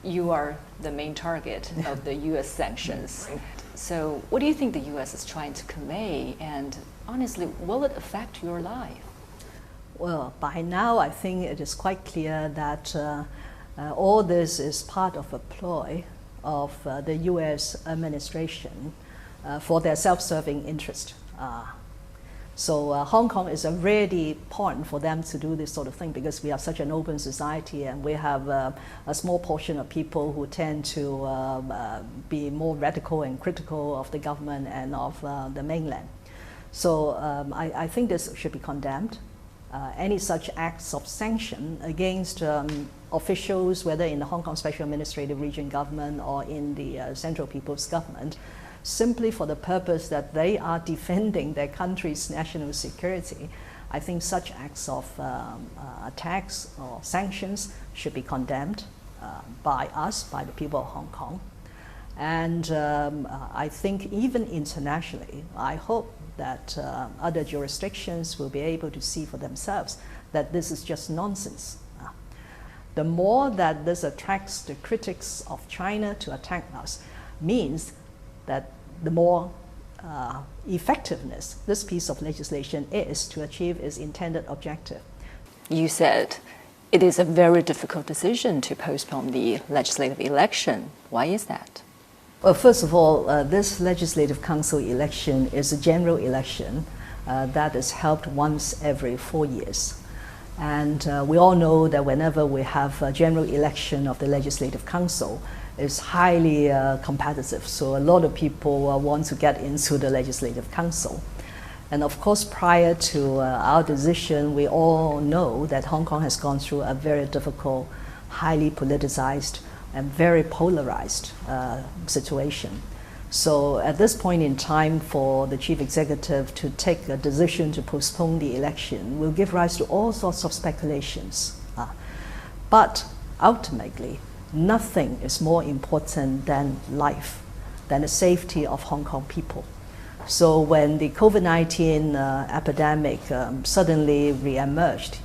you are the main target of the U.S. sanctions. So what do you think the U.S. is trying to convey, and honestly, will it affect your life? Well, by now I think it is quite clear that all this is part of a ploy of the U.S. administration for their self-serving interest. So Hong Kong is a ready point for them to do this sort of thing, because we are such an open society, and we have a small portion of people who tend to be more radical and critical of the government and of the mainland. So I think this should be condemned. Any such acts of sanction against officials, whether in the Hong Kong Special Administrative Region government or in the Central People's Government, simply for the purpose that they are defending their country's national security, I think such acts of attacks or sanctions should be condemned by us, by the people of Hong Kong. And I think even internationally, I hope that other jurisdictions will be able to see for themselves that this is just nonsense. The more that this attracts the critics of China to attack us means that the more effectiveness this piece of legislation is to achieve its intended objective. You said it is a very difficult decision to postpone the legislative election. Why is that? Well, first of all, this Legislative Council election is a general election that is held once every 4 years. And we all know that whenever we have a general election of the Legislative Council, it's highly competitive. So a lot of people want to get into the Legislative Council. And of course, prior to our decision, we all know that Hong Kong has gone through a very difficult, highly politicized, and very polarized situation. So at this point in time, for the Chief Executive to take a decision to postpone the election will give rise to all sorts of speculations. But ultimately, nothing is more important than life, than the safety of Hong Kong people. So when the COVID-19 epidemic suddenly re-emerged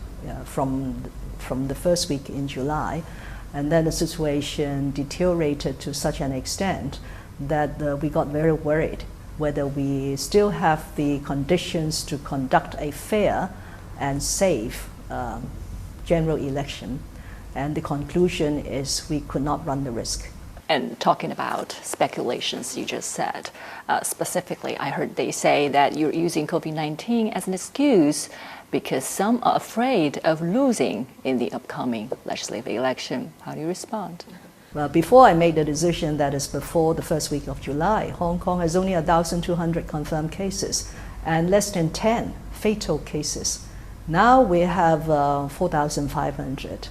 from the first week in July, and then the situation deteriorated to such an extent that we got very worried whether we still have the conditions to conduct a fair and safe general election. And the conclusion is we could not run the risk. And talking about speculations you just said, specifically I heard they say that you're using COVID-19 as an excuse because some are afraid of losing in the upcoming legislative election. How do you respond? Well, before I made the decision, that is before the first week of July, Hong Kong has only 1,200 confirmed cases and less than 10 fatal cases. Now we have 4,500,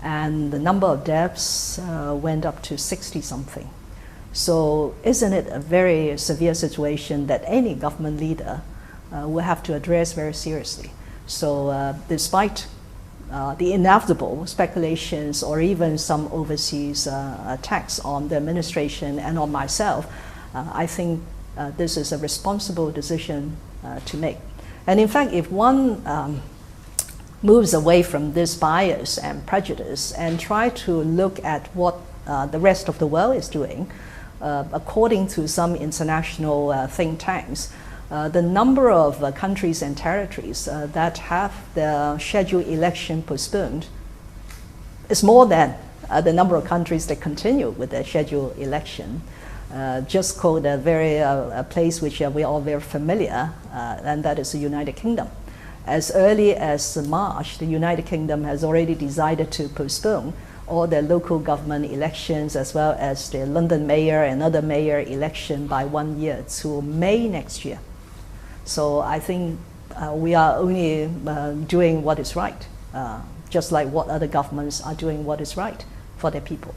and the number of deaths went up to 60-something. So isn't it a very severe situation that any government leader will have to address very seriously? So despite the inevitable speculations or even some overseas attacks on the administration and on myself, I think this is a responsible decision to make. And in fact, if one moves away from this bias and prejudice and try to look at what the rest of the world is doing, according to some international think tanks, the number of countries and territories that have the scheduled election postponed is more than the number of countries that continue with their scheduled election. Just quote a place which we're all very familiar, and that is the United Kingdom. As early as March, the United Kingdom has already decided to postpone all their local government elections as well as the London mayor and other mayor election by 1 year to May next year. So I think we are only doing what is right, just like what other governments are doing what is right for their people.